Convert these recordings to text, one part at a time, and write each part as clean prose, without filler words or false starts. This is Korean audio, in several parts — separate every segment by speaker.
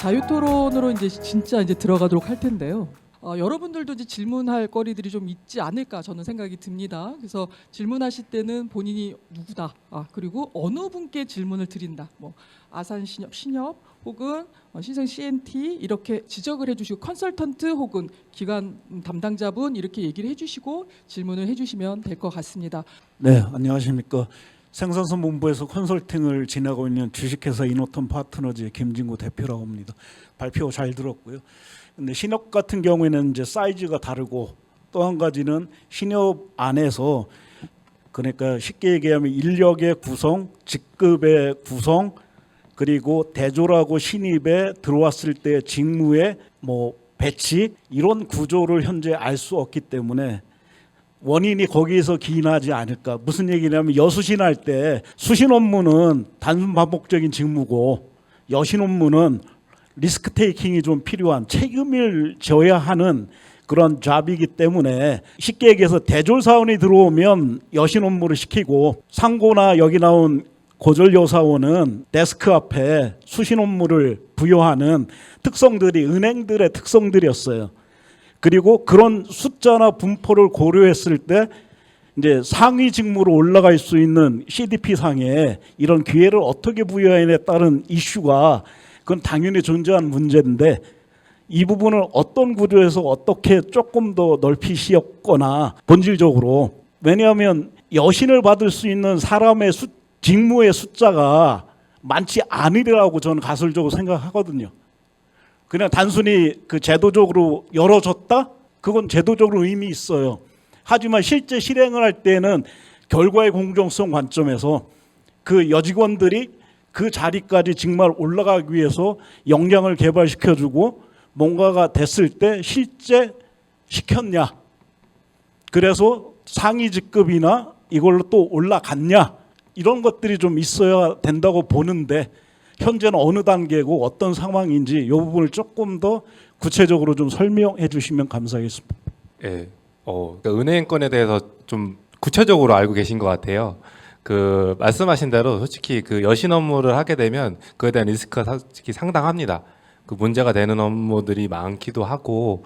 Speaker 1: 자유토론으로 이제 진짜 이제 들어가도록 할 텐데요. 여러분들도 이제 질문할 거리들이 좀 있지 않을까 저는 생각이 듭니다. 그래서 질문하실 때는 본인이 누구다, 그리고 어느 분께 질문을 드린다, 뭐 아산 신협 혹은 신생 CNT 이렇게 지적을 해주시고 컨설턴트 혹은 기관 담당자분 이렇게 얘기를 해주시고 질문을 해주시면 될 것 같습니다.
Speaker 2: 네, 안녕하십니까. 생산성 본부에서 컨설팅을 지내고 있는 주식회사 이노턴 파트너즈의 김진구 대표라고 합니다. 발표 잘 들었고요. 근데 신협 같은 경우에는 이제 사이즈가 다르고 또 한 가지는 신협 안에서 그러니까 쉽게 얘기하면 인력의 구성, 직급의 구성, 그리고 대졸하고 신입에 들어왔을 때 직무의 뭐 배치 이런 구조를 현재 알 수 없기 때문에 원인이 거기에서 기인하지 않을까. 무슨 얘기냐면 여수신할 때 수신 업무는 단순 반복적인 직무고 여신 업무는 리스크 테이킹이 좀 필요한 책임을 져야 하는 그런 잡이기 때문에 쉽게 얘기해서 대졸 사원이 들어오면 여신 업무를 시키고 상고나 여기 나온 고졸 여사원은 데스크 앞에 수신 업무를 부여하는 특성들이 은행들의 특성들이었어요. 그리고 그런 숫자나 분포를 고려했을 때 이제 상위 직무로 올라갈 수 있는 CDP 상에 이런 기회를 어떻게 부여하느냐에 따른 이슈가 그건 당연히 존재하는 문제인데 이 부분을 어떤 구조에서 어떻게 조금 더 넓히 씌웠거나 본질적으로 왜냐하면 여신을 받을 수 있는 사람의 직무의 숫자가 많지 않으리라고 저는 가설적으로 생각하거든요. 그냥 단순히 그 제도적으로 열어줬다? 그건 제도적으로 의미 있어요. 하지만 실제 실행을 할 때는 결과의 공정성 관점에서 그 여직원들이 그 자리까지 정말 올라가기 위해서 역량을 개발시켜주고 뭔가가 됐을 때 실제 시켰냐. 그래서 상위 직급이나 이걸로 또 올라갔냐. 이런 것들이 좀 있어야 된다고 보는데 현재는 어느 단계고 어떤 상황인지 이 부분을 조금 더 구체적으로 좀 설명해 주시면 감사하겠습니다.
Speaker 3: 예, 그러니까 은행권에 대해서 좀 구체적으로 알고 계신 것 같아요. 그 말씀하신 대로 솔직히 그 여신 업무를 하게 되면 그에 대한 리스크가 솔직히 상당합니다. 그 문제가 되는 업무들이 많기도 하고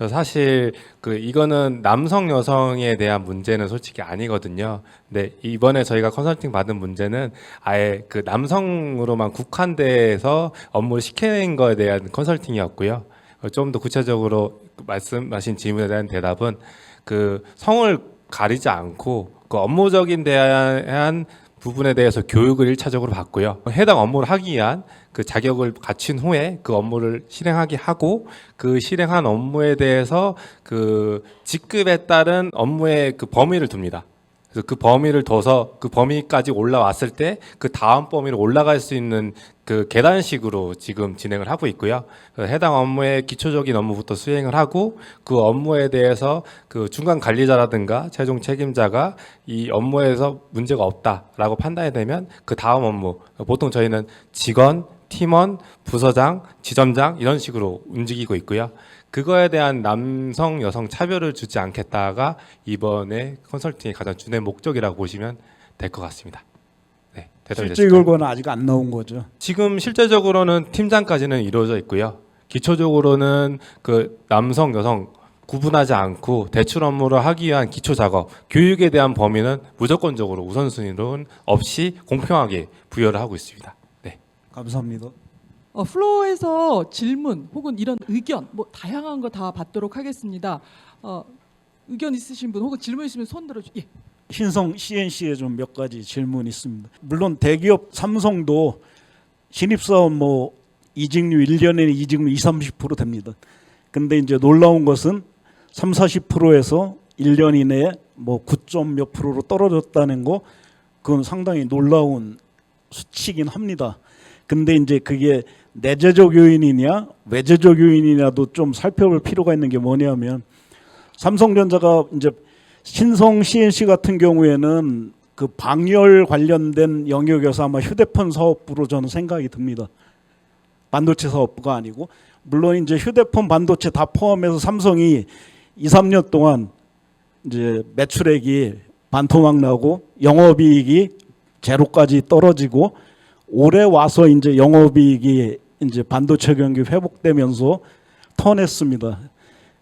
Speaker 3: 사실 그 이거는 남성 여성에 대한 문제는 솔직히 아니거든요. 근데 이번에 저희가 컨설팅 받은 문제는 아예 그 남성으로만 국한돼서 업무를 시키는 거에 대한 컨설팅이었고요. 좀 더 구체적으로 말씀하신 질문에 대한 대답은 그 성을 가리지 않고 그 업무적인 대한 부분에 대해서 교육을 1차적으로 받고요. 해당 업무를 하기 위한 그 자격을 갖춘 후에 그 업무를 실행하게 하고 그 실행한 업무에 대해서 그 직급에 따른 업무의 그 범위를 둡니다. 그래서 그 범위를 둬서 그 범위까지 올라왔을 때 그 다음 범위로 올라갈 수 있는 그 계단식으로 지금 진행을 하고 있고요. 해당 업무의 기초적인 업무부터 수행을 하고 그 업무에 대해서 그 중간 관리자라든가 최종 책임자가 이 업무에서 문제가 없다라고 판단이 되면 그 다음 업무 보통 저희는 직원, 팀원, 부서장, 지점장 이런 식으로 움직이고 있고요. 그거에 대한 남성, 여성 차별을 주지 않겠다가 이번에 컨설팅의 가장 주된 목적이라고 보시면 될 것 같습니다. 네,
Speaker 2: 실제 결과는 아직 안 나온 거죠.
Speaker 3: 지금 실제적으로는 팀장까지는 이루어져 있고요. 기초적으로는 그 남성, 여성 구분하지 않고 대출 업무를 하기 위한 기초 작업, 교육에 대한 범위는 무조건적으로 우선순위로는 없이 공평하게 부여를 하고 있습니다. 네,
Speaker 2: 감사합니다.
Speaker 1: 플로어에서 질문 혹은 이런 의견 뭐 다양한 거 다 받도록 하겠습니다. 의견 있으신 분 혹은 질문 있으면 손 들어주. 예.
Speaker 2: 신성 CNC에 좀 몇 가지 질문 있습니다. 물론 대기업 삼성도 신입사원 뭐 이직률 1년에 이직률 20-30% 됩니다. 근데 이제 놀라운 것은 30-40%에서 1년 이내에 뭐 9점 몇 프로로 떨어졌다는 거 그건 상당히 놀라운 수치긴 합니다. 근데 이제 그게 내재적 요인이냐 외재적 요인이냐도 좀 살펴볼 필요가 있는 게 뭐냐면 삼성전자가 이제 신성 CNC 같은 경우에는 그 방열 관련된 영역에서 아마 휴대폰 사업부로 저는 생각이 듭니다. 반도체 사업부가 아니고 물론 이제 휴대폰 반도체 다 포함해서 삼성이 2-3년 동안 이제 매출액이 반토막 나고 영업이익이 제로까지 떨어지고 올해 와서 이제 영업이익이 이제 반도체 경기 회복되면서 턴했습니다.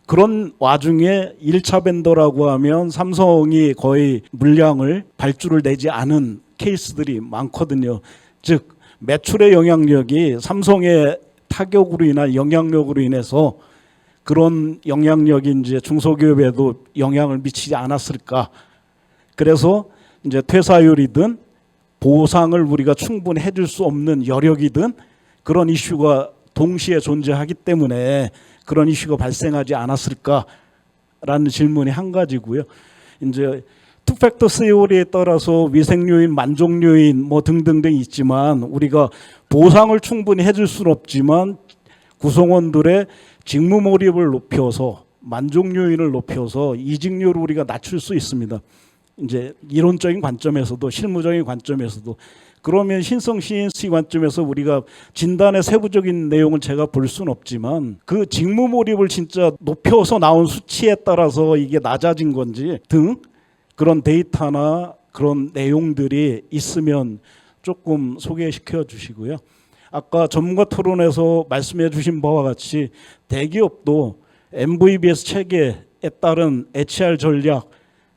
Speaker 2: 그런 와중에 1차 벤더라고 하면 삼성이 거의 물량을 발주를 내지 않은 케이스들이 많거든요. 즉 매출의 영향력이 삼성의 타격으로 인한 영향력으로 인해서 그런 영향력이 이제 중소기업에도 영향을 미치지 않았을까. 그래서 이제 퇴사율이든 보상을 우리가 충분히 해줄 수 없는 여력이든 그런 이슈가 동시에 존재하기 때문에 그런 이슈가 발생하지 않았을까라는 질문이 한 가지고요. 이제 투팩터 세오리에 따라서 위생 요인, 만족 요인 뭐 등등등 있지만 우리가 보상을 충분히 해줄 수는 없지만 구성원들의 직무 몰입을 높여서 만족 요인을 높여서 이직률을 우리가 낮출 수 있습니다. 이제 이론적인 관점에서도 실무적인 관점에서도 그러면 신성 CNC 관점에서 우리가 진단의 세부적인 내용을 제가 볼 수는 없지만 그 직무 몰입을 진짜 높여서 나온 수치에 따라서 이게 낮아진 건지 등 그런 데이터나 그런 내용들이 있으면 조금 소개시켜 주시고요. 아까 전문가 토론에서 말씀해 주신 바와 같이 대기업도 MVBS 체계에 따른 HR 전략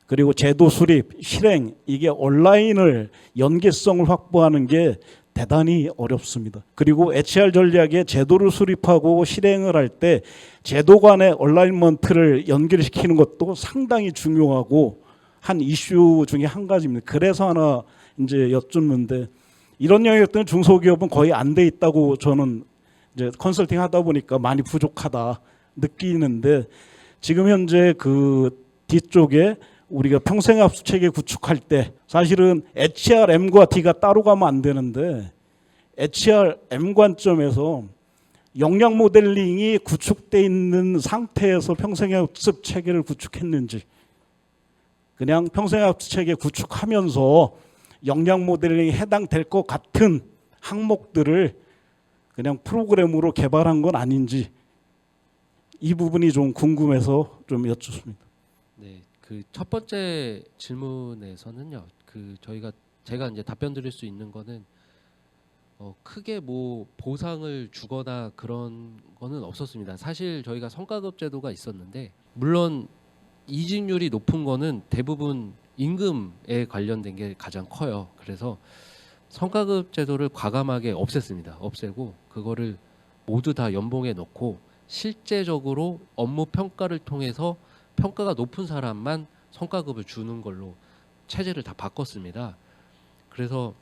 Speaker 2: 그리고 제도 수립, 실행 이게 온라인을 연계성을 확보하는 게 대단히 어렵습니다. 그리고 HR 전략에 제도를 수립하고 실행을 할 때 제도 간의 얼라이먼트를 연결시키는 것도 상당히 중요하고 한 이슈 중에 한 가지입니다. 그래서 하나 이제 여쭙는데 이런 영역들은 중소기업은 거의 안 돼 있다고 저는 이제 컨설팅 하다 보니까 많이 부족하다 느끼는데 지금 현재 그 뒤쪽에 우리가 평생합수 체계 구축할 때 사실은 HRM과 D가 따로 가면 안 되는데 HRM 관점에서 역량 모델링이 구축돼 있는 상태에서 평생학습 체계를 구축했는지 그냥 평생학습 체계 구축하면서 역량 모델링에 해당될 것 같은 항목들을 그냥 프로그램으로 개발한 건 아닌지 이 부분이 좀 궁금해서 좀 여쭙습니다.
Speaker 4: 네, 그 첫 번째 질문에서는요. 제가 이제 답변 드릴 수 있는 거는 크게 뭐 보상을 주거나 그런 거는 없었습니다. 사실 저희가 성과급 제도가 있었는데 물론 이직률이 높은 거는 대부분 임금에 관련된 게 가장 커요. 그래서 성과급 제도를 과감하게 없앴습니다. 없애고 그거를 모두 다 연봉에 넣고 실제적으로 업무 평가를 통해서 평가가 높은 사람만 성과급을 주는 걸로 체제를 다 바꿨습니다. 그래서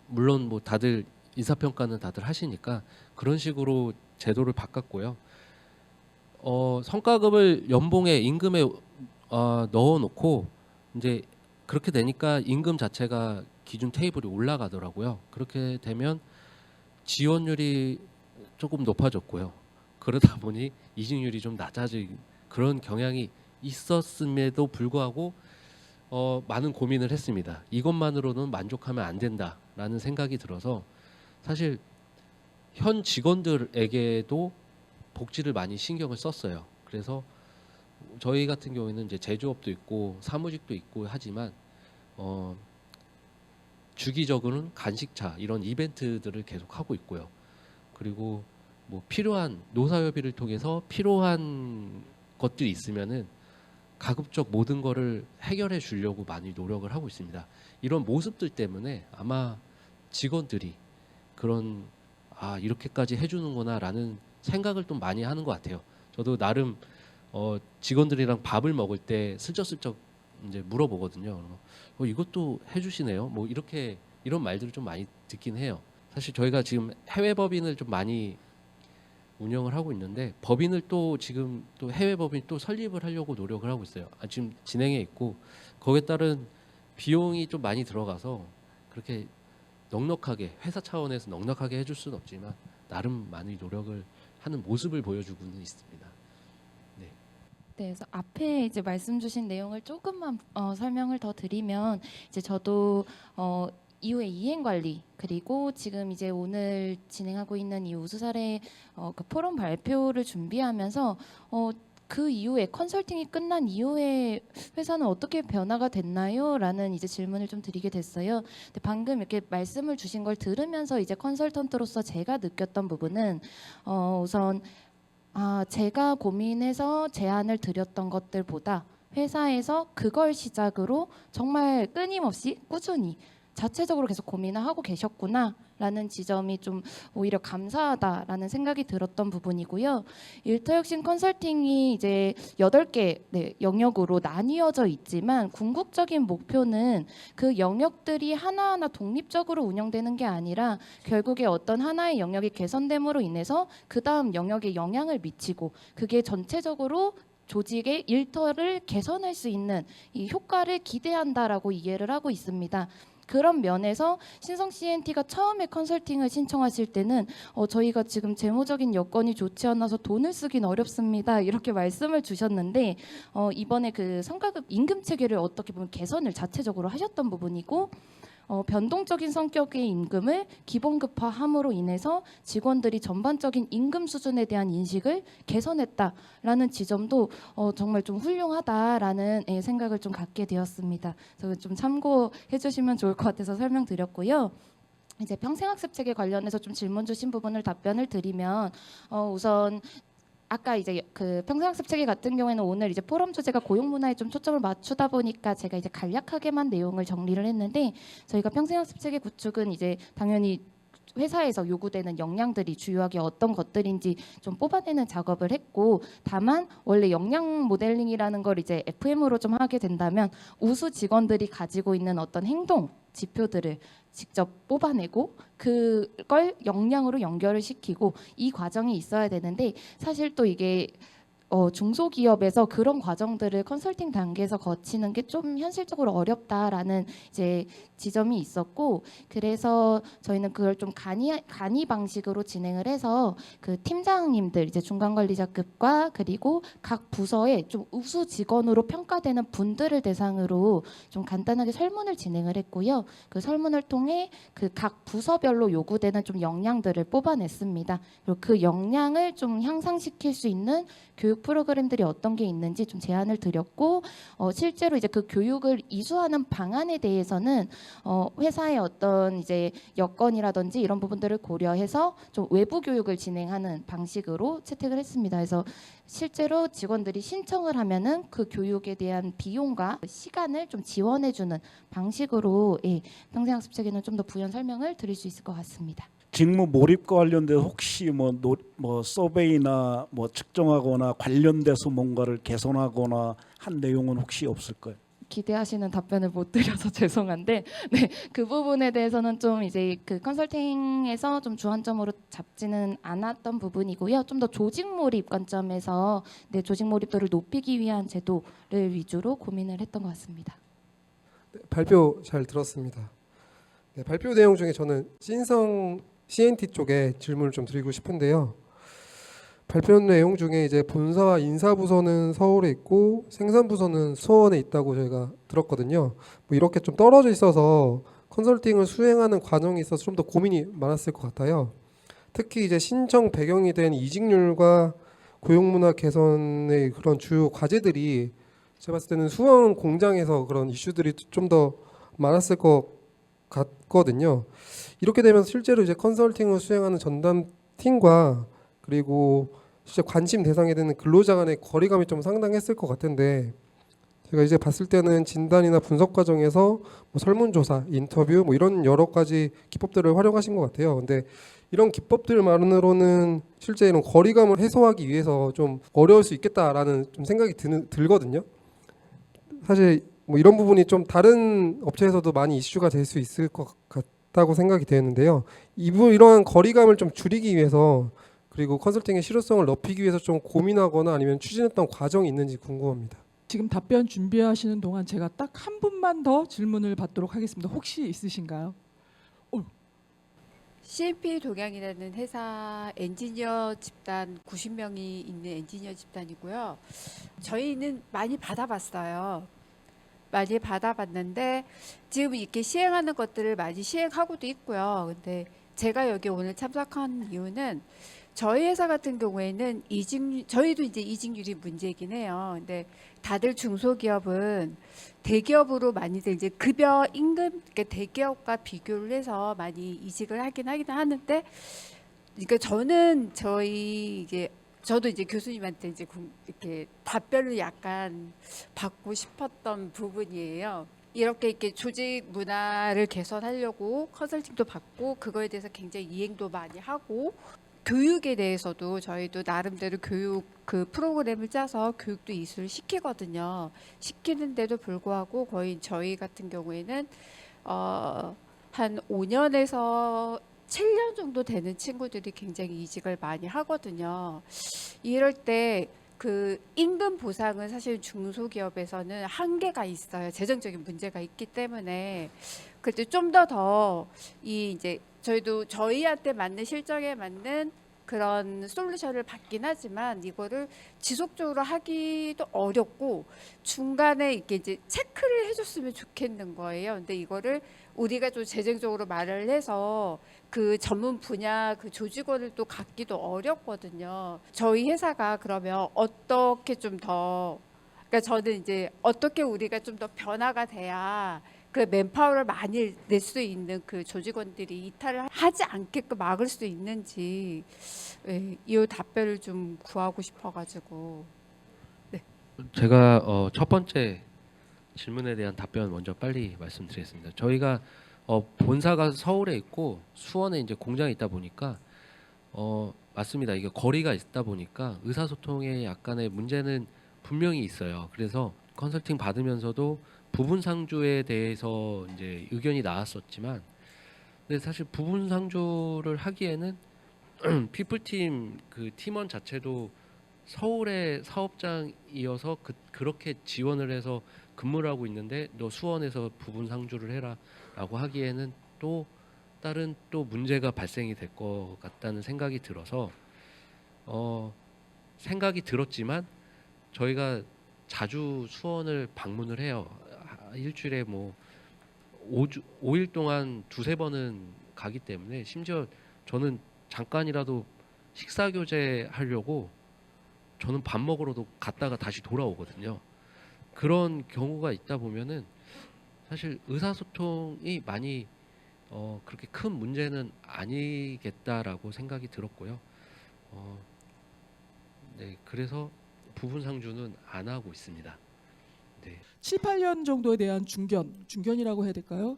Speaker 4: 물론 뭐 다들 인사평가는 다들 하시니까 그런 식으로 제도를 바꿨고요. 성과급을 연봉에 임금에 넣어놓고 이제 그렇게 되니까 임금 자체가 기준 테이블이 올라가더라고요. 그렇게 되면 지원율이 조금 높아졌고요. 그러다 보니 이직률이 좀 낮아진 그런 경향이 있었음에도 불구하고 많은 고민을 했습니다. 이것만으로는 만족하면 안 된다라는 생각이 들어서 사실 현 직원들에게도 복지를 많이 신경을 썼어요. 그래서 저희 같은 경우에는 이제 제조업도 있고 사무직도 있고 하지만 주기적으로는 간식차 이런 이벤트들을 계속 하고 있고요. 그리고 뭐 필요한 노사협의를 통해서 필요한 것들이 있으면은 가급적 모든 거를 해결해 주려고 많이 노력을 하고 있습니다. 이런 모습들 때문에 아마 직원들이 그런 이렇게까지 해주는구나라는 생각을 좀 많이 하는 것 같아요. 저도 나름 직원들이랑 밥을 먹을 때 슬쩍슬쩍 이제 물어보거든요. 이것도 해주시네요. 뭐 이런 말들을 좀 많이 듣긴 해요. 사실 저희가 지금 해외 법인을 좀 많이 운영을 하고 있는데 법인을 또 지금 또 해외 법인 또 설립을 하려고 노력을 하고 있어요. 지금 진행해 있고 거기에 따른 비용이 좀 많이 들어가서 그렇게 넉넉하게 회사 차원에서 넉넉하게 해줄 수는 없지만 나름 많이 노력을 하는 모습을 보여주고는 있습니다.
Speaker 5: 네, 그래서 앞에 이제 말씀 주신 내용을 조금만 설명을 더 드리면 이제 저도 이후에 이행 관리 그리고 지금 이제 오늘 진행하고 있는 이 우수 사례 그 포럼 발표를 준비하면서 그 이후에 컨설팅이 끝난 이후에 회사는 어떻게 변화가 됐나요? 라는 이제 질문을 좀 드리게 됐어요. 근데 방금 이렇게 말씀을 주신 걸 들으면서 이제 컨설턴트로서 제가 느꼈던 부분은 우선 제가 고민해서 제안을 드렸던 것들보다 회사에서 그걸 시작으로 정말 끊임없이 꾸준히 자체적으로 계속 고민을 하고 계셨구나라는 지점이 좀 오히려 감사하다라는 생각이 들었던 부분이고요. 일터혁신 컨설팅이 이제 8개 영역으로 나뉘어져 있지만 궁극적인 목표는 그 영역들이 하나하나 독립적으로 운영되는 게 아니라 결국에 어떤 하나의 영역이 개선됨으로 인해서 그 다음 영역에 영향을 미치고 그게 전체적으로 조직의 일터를 개선할 수 있는 이 효과를 기대한다라고 이해를 하고 있습니다. 그런 면에서 신성 CNT가 처음에 컨설팅을 신청하실 때는 저희가 지금 재무적인 여건이 좋지 않아서 돈을 쓰긴 어렵습니다. 이렇게 말씀을 주셨는데 이번에 그 성과급 임금 체계를 어떻게 보면 개선을 자체적으로 하셨던 부분이고 변동적인 성격의 임금을 기본급화함으로 인해서 직원들이 전반적인 임금 수준에 대한 인식을 개선했다라는 지점도 정말 좀 훌륭하다라는 생각을 좀 갖게 되었습니다. 그래서 좀 참고해 주시면 좋을 것 같아서 설명드렸고요. 이제 평생학습 체계 관련해서 좀 질문 주신 부분을 답변을 드리면 우선 아까 이제 그 평생학습 체계 같은 경우에는 오늘 이제 포럼 주제가 고용 문화에 좀 초점을 맞추다 보니까 제가 이제 간략하게만 내용을 정리를 했는데 저희가 평생학습 체계 구축은 이제 당연히 회사에서 요구되는 역량들이 주요하게 어떤 것들인지 좀 뽑아내는 작업을 했고 다만 원래 역량 모델링이라는 걸 이제 FM으로 좀 하게 된다면 우수 직원들이 가지고 있는 어떤 행동 지표들을 직접 뽑아내고 그걸 역량으로 연결을 시키고 이 과정이 있어야 되는데 사실 또 이게 중소기업에서 그런 과정들을 컨설팅 단계에서 거치는 게 좀 현실적으로 어렵다라는 이제 지점이 있었고 그래서 저희는 그걸 좀 간이 방식으로 진행을 해서 그 팀장님들 이제 중간관리자급과 그리고 각 부서의 좀 우수 직원으로 평가되는 분들을 대상으로 좀 간단하게 설문을 진행을 했고요. 그 설문을 통해 그 각 부서별로 요구되는 좀 역량들을 뽑아냈습니다. 그리고 그 역량을 좀 향상시킬 수 있는 교육 프로그램들이 어떤 게 있는지 좀 제안을 드렸고 실제로 이제 그 교육을 이수하는 방안에 대해서는 회사의 어떤 이제 여건이라든지 이런 부분들을 고려해서 좀 외부 교육을 진행하는 방식으로 채택을 했습니다. 그래서 실제로 직원들이 신청을 하면은 그 교육에 대한 비용과 시간을 좀 지원해주는 방식으로 평생학습 체계는 좀 더 부연 설명을 드릴 수 있을 것 같습니다.
Speaker 2: 직무 몰입과 관련돼서 혹시 뭐 서베이나 뭐 측정하거나 관련돼서 뭔가를 개선하거나 한 내용은 혹시 없을까요?
Speaker 5: 기대하시는 답변을 못 드려서 죄송한데 네, 그 부분에 대해서는 좀 이제 그 컨설팅에서 좀 주안점으로 잡지는 않았던 부분이고요. 좀 더 조직 몰입 관점에서 조직 몰입도를 높이기 위한 제도를 위주로 고민을 했던 것 같습니다.
Speaker 6: 네, 발표 잘 들었습니다. 네, 발표 내용 중에 저는 신성 CNT 쪽에 질문을 좀 드리고 싶은데요. 발표 내용 중에 이제 본사와 인사부서는 서울에 있고 생산부서는 수원에 있다고 저희가 들었거든요. 뭐 이렇게 좀 떨어져 있어서 컨설팅을 수행하는 과정에 있어서 좀 더 고민이 많았을 것 같아요. 특히 이제 신청 배경이 된 이직률과 고용문화 개선의 그런 주요 과제들이 제가 봤을 때는 수원 공장에서 그런 이슈들이 좀 더 많았을 것 같거든요. 이렇게 되면 실제로 이제 컨설팅을 수행하는 전담팀과 그리고 진짜 관심 대상이 되는 근로자 간의 거리감이 좀 상당했을 것 같은데 제가 이제 봤을 때는 진단이나 분석 과정에서 뭐 설문조사, 인터뷰 뭐 이런 여러 가지 기법들을 활용하신 것 같아요. 근데 이런 기법들만으로는 실제 이런 거리감을 해소하기 위해서 좀 어려울 수 있겠다라는 좀 생각이 들거든요. 사실 뭐 이런 부분이 좀 다른 업체에서도 많이 이슈가 될 수 있을 것 같다고 생각이 되는데요. 이러한 거리감을 좀 줄이기 위해서 그리고 컨설팅의 실효성을 높이기 위해서 좀 고민하거나 아니면 추진했던 과정이 있는지 궁금합니다.
Speaker 1: 지금 답변 준비하시는 동안 제가 딱 한 분만 더 질문을 받도록 하겠습니다. 혹시 있으신가요?
Speaker 7: CMP 동양이라는 회사 엔지니어 집단 90명이 있는 엔지니어 집단이고요. 저희는 많이 받아봤어요. 많이 받아봤는데 지금 이렇게 시행하는 것들을 많이 시행하고도 있고요. 근데 제가 여기 오늘 참석한 이유는 저희 회사 같은 경우에는 저희도 이제 이직률이 문제이긴 해요. 근데 다들 중소기업은 대기업으로 많이들 이제 급여 임금, 그러니까 대기업과 비교를 해서 많이 이직을 하긴 하는데, 그러니까 저도 이제 교수님한테 이제 이렇게 답변을 약간 받고 싶었던 부분이에요. 이렇게 조직 문화를 개선하려고 컨설팅도 받고 그거에 대해서 굉장히 이행도 많이 하고, 교육에 대해서도 저희도 나름대로 교육 그 프로그램을 짜서 교육도 이수를 시키거든요. 시키는데도 불구하고 거의 저희 같은 경우에는 한 5년에서 7년 정도 되는 친구들이 굉장히 이직을 많이 하거든요. 이럴 때 그 임금 보상은 사실 중소기업에서는 한계가 있어요. 재정적인 문제가 있기 때문에. 그때 좀 더 이제 저희도 저희한테 맞는 실정에 맞는 그런 솔루션을 받긴 하지만 이거를 지속적으로 하기도 어렵고 중간에 이렇게 이제 체크를 해줬으면 좋겠는 거예요. 근데 이거를 우리가 좀 재정적으로 말을 해서 그 전문 분야 그 조직원을 또 갖기도 어렵거든요. 저희 회사가 그러면 어떻게 좀 더, 그러니까 저는 이제 어떻게 우리가 좀 더 변화가 돼야 그 맨파워를 많이 낼 수 있는 그 조직원들이 이탈을 하지 않게끔 막을 수 있는지, 이 답변을 좀 구하고 싶어가지고.
Speaker 4: 제가 첫 번째 질문에 대한 답변 먼저 빨리 말씀드리겠습니다. 저희가 본사가 서울에 있고 수원에 이제 공장이 있다 보니까 맞습니다. 이게 거리가 있다 보니까 의사소통에 약간의 문제는 분명히 있어요. 그래서 컨설팅 받으면서도 부분 상주에 대해서 이제 의견이 나왔었지만, 근데 사실 부분 상주를 하기에는 피플팀 그 팀원 자체도 서울의 사업장이어서 그렇게 지원을 해서 근무를 하고 있는데 너 수원에서 부분 상주를 해라라고 하기에는 또 다른 또 문제가 발생이 될 것 같다는 생각이 들어서 생각이 들었지만 저희가 자주 수원을 방문을 해요. 일주일에 뭐 5일 동안 2-3번은 가기 때문에 심지어 저는 잠깐이라도 식사 교제 하려고 저는 밥 먹으러도 갔다가 다시 돌아오거든요. 그런 경우가 있다 보면은 사실 의사소통이 많이 그렇게 큰 문제는 아니겠다라고 생각이 들었고요. 네, 그래서 부분 상주는 안 하고 있습니다. 네.
Speaker 1: 7-8년 정도에 대한 중견이라고 해야 될까요?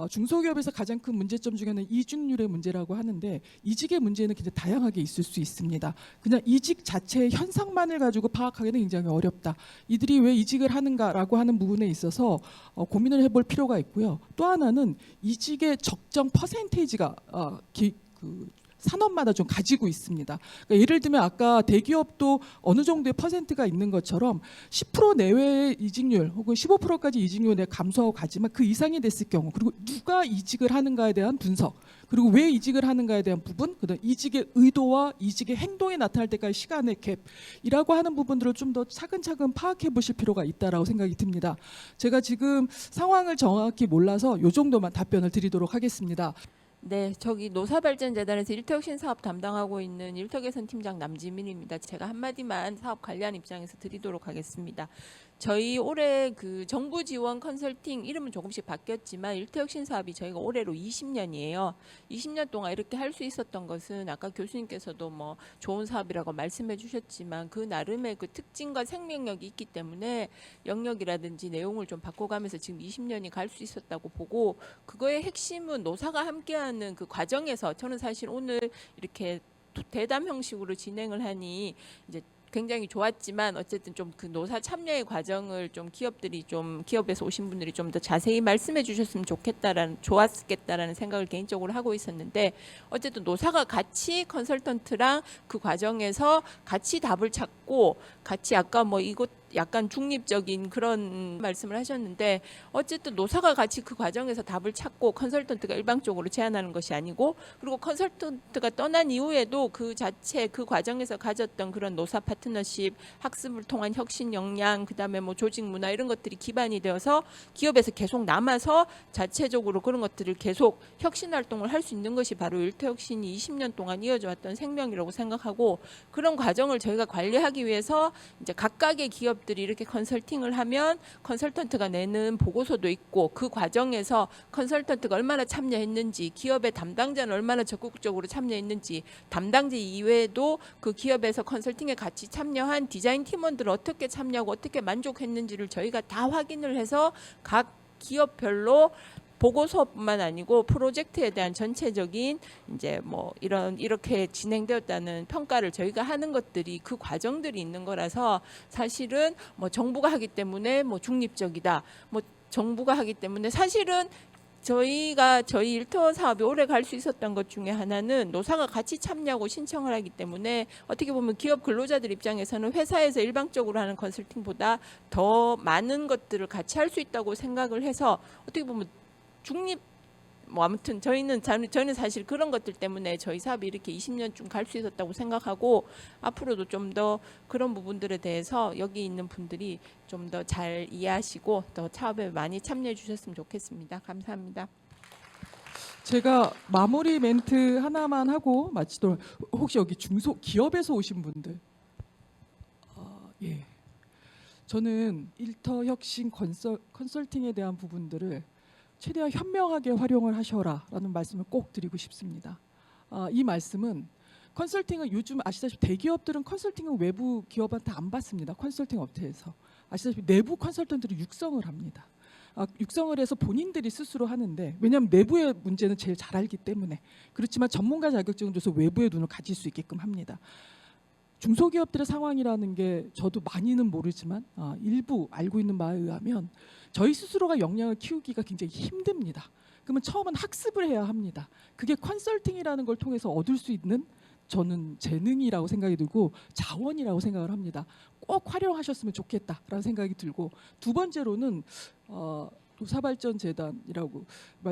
Speaker 1: 중소기업에서 가장 큰 문제점 중에는 이직률의 문제라고 하는데, 이직의 문제는 굉장히 다양하게 있을 수 있습니다. 그냥 이직 자체의 현상만을 가지고 파악하기는 굉장히 어렵다. 이들이 왜 이직을 하는가라고 하는 부분에 있어서 고민을 해볼 필요가 있고요. 또 하나는 이직의 적정 퍼센테이지가 산업마다 좀 가지고 있습니다. 그러니까 예를 들면 아까 대기업도 어느 정도의 퍼센트가 있는 것처럼 10% 내외의 이직률 혹은 15%까지 이직률에 감소하고 가지만 그 이상이 됐을 경우, 그리고 누가 이직을 하는가에 대한 분석, 그리고 왜 이직을 하는가에 대한 부분, 그다음 이직의 의도와 이직의 행동이 나타날 때까지 시간의 갭이라고 하는 부분들을 좀 더 차근차근 파악해 보실 필요가 있다라고 생각이 듭니다. 제가 지금 상황을 정확히 몰라서 이 정도만 답변을 드리도록 하겠습니다.
Speaker 8: 네, 저기 노사발전재단에서 일터혁신 사업 담당하고 있는 일터개선 팀장 남지민입니다. 제가 한마디만 사업 관리하는 입장에서 드리도록 하겠습니다. 저희 올해 그 정부 지원 컨설팅 이름은 조금씩 바뀌었지만 일터혁신 사업이 저희가 올해로 20년이에요. 20년 동안 이렇게 할 수 있었던 것은 아까 교수님께서도 뭐 좋은 사업이라고 말씀해 주셨지만 그 나름의 그 특징과 생명력이 있기 때문에 영역이라든지 내용을 좀 바꿔가면서 지금 20년이 갈 수 있었다고 보고, 그거의 핵심은 노사가 함께하는 그 과정에서 저는 사실 오늘 이렇게 대담 형식으로 진행을 하니 이제 굉장히 좋았지만 어쨌든 좀 그 노사 참여의 과정을 좀 기업에서 오신 분들이 좀 더 자세히 말씀해 주셨으면 좋았겠다라는 생각을 개인적으로 하고 있었는데, 어쨌든 노사가 같이 컨설턴트랑 그 과정에서 같이 답을 찾고 같이 아까 뭐 이것 약간 중립적인 그런 말씀을 하셨는데 어쨌든 노사가 같이 그 과정에서 답을 찾고 컨설턴트가 일방적으로 제안하는 것이 아니고 그리고 컨설턴트가 떠난 이후에도 그 자체 그 과정에서 가졌던 그런 노사 파트너십, 학습을 통한 혁신 역량, 그다음에 뭐 조직 문화 이런 것들이 기반이 되어서 기업에서 계속 남아서 자체적으로 그런 것들을 계속 혁신 활동을 할 수 있는 것이 바로 일터 혁신이 20년 동안 이어져 왔던 생명이라고 생각하고 그런 과정을 저희가 관리하기 위해서 이제 각각의 기업들이 이렇게 컨설팅을 하면 컨설턴트가 내는 보고서도 있고 그 과정에서 컨설턴트가 얼마나 참여했는지 기업의 담당자는 얼마나 적극적으로 참여했는지 담당자 이외에도 그 기업에서 컨설팅에 같이 참여한 디자인 팀원들은 어떻게 참여하고 어떻게 만족했는지를 저희가 다 확인을 해서 각 기업별로 보고서뿐만 아니고 프로젝트에 대한 전체적인 이제 뭐 이렇게 진행되었다는 평가를 저희가 하는 것들이 그 과정들이 있는 거라서 사실은 뭐 정부가 하기 때문에 뭐 중립적이다. 뭐 정부가 하기 때문에 사실은 저희 일터 사업이 오래 갈 수 있었던 것 중에 하나는 노사가 같이 참여하고 신청을 하기 때문에 어떻게 보면 기업 근로자들 입장에서는 회사에서 일방적으로 하는 컨설팅보다 더 많은 것들을 같이 할 수 있다고 생각을 해서 어떻게 보면 중립 뭐 아무튼 저는 사실 그런 것들 때문에 저희 사업이 이렇게 20년쯤 갈 수 있었다고 생각하고 앞으로도 좀 더 그런 부분들에 대해서 여기 있는 분들이 좀 더 잘 이해하시고 더 사업에 많이 참여해 주셨으면 좋겠습니다. 감사합니다.
Speaker 1: 제가 마무리 멘트 하나만 하고 마치도록 혹시 여기 중소기업에서 오신 분들 예. 저는 일터 혁신 컨설팅에 대한 부분들을 최대한 현명하게 활용을 하셔라라는 말씀을 꼭 드리고 싶습니다. 이 말씀은 컨설팅은 요즘 아시다시피 대기업들은 컨설팅은 외부 기업한테 안 받습니다. 컨설팅 업체에서 아시다시피 내부 컨설턴트를 육성을 합니다. 육성을 해서 본인들이 스스로 하는데 왜냐하면 내부의 문제는 제일 잘 알기 때문에 그렇지만 전문가 자격증을 줘서 외부의 눈을 가질 수 있게끔 합니다. 중소기업들의 상황이라는 게 저도 많이는 모르지만 일부 알고 있는 바에 의하면 저희 스스로가 역량을 키우기가 굉장히 힘듭니다. 그러면 처음은 학습을 해야 합니다. 그게 컨설팅이라는 걸 통해서 얻을 수 있는 저는 재능이라고 생각이 들고 자원이라고 생각을 합니다. 꼭 활용하셨으면 좋겠다라는 생각이 들고 두 번째로는 노사발전재단이라고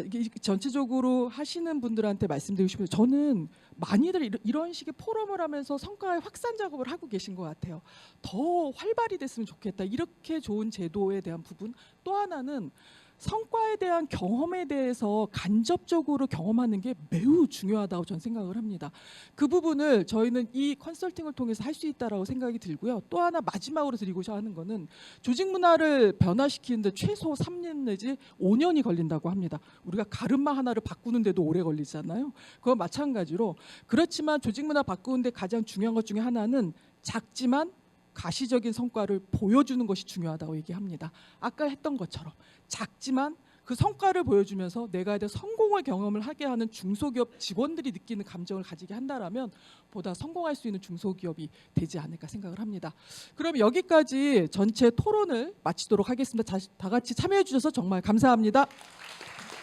Speaker 1: 이게 전체적으로 하시는 분들한테 말씀드리고 싶어요. 저는 많이들 이런 식의 포럼을 하면서 성과의 확산 작업을 하고 계신 것 같아요. 더 활발히 됐으면 좋겠다. 이렇게 좋은 제도에 대한 부분. 또 하나는 성과에 대한 경험에 대해서 간접적으로 경험하는 게 매우 중요하다고 저는 생각을 합니다. 그 부분을 저희는 이 컨설팅을 통해서 할 수 있다라고 생각이 들고요. 또 하나 마지막으로 드리고자 하는 거는 조직 문화를 변화시키는데 최소 3년 내지 5년이 걸린다고 합니다. 우리가 가르마 하나를 바꾸는데도 오래 걸리잖아요. 그건 마찬가지로 그렇지만 조직 문화 바꾸는데 가장 중요한 것 중에 하나는 작지만 가시적인 성과를 보여주는 것이 중요하다고 얘기합니다. 아까 했던 것처럼 작지만 그 성과를 보여주면서 내가 성공의 경험을 하게 하는 중소기업 직원들이 느끼는 감정을 가지게 한다라면 보다 성공할 수 있는 중소기업이 되지 않을까 생각을 합니다. 그럼 여기까지 전체 토론을 마치도록 하겠습니다. 다 같이 참여해 주셔서 정말 감사합니다.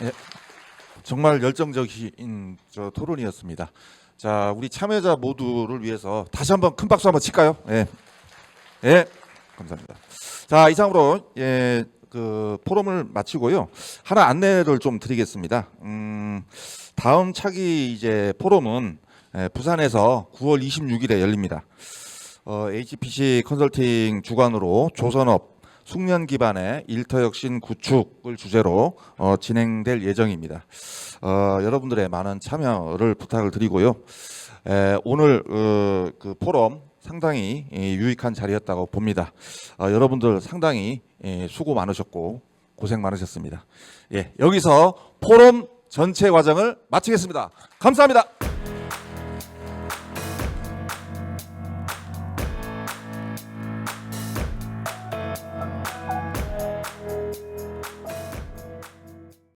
Speaker 9: 예, 정말 열정적인 토론이었습니다. 자, 우리 참여자 모두를 위해서 다시 한번 큰 박수 한번 칠까요? 예. 예, 감사합니다. 자, 이상으로 그 포럼을 마치고요. 하나 안내를 좀 드리겠습니다. 다음 차기 이제 포럼은 부산에서 9월 26일에 열립니다. HPC 컨설팅 주관으로 조선업 숙련 기반의 일터 혁신 구축을 주제로 진행될 예정입니다. 여러분들의 많은 참여를 부탁을 드리고요. 오늘 그 포럼 상당히 유익한 자리였다고 봅니다. 여러분들 상당히 수고 많으셨고 고생 많으셨습니다. 예, 여기서 포럼 전체 과정을 마치겠습니다. 감사합니다.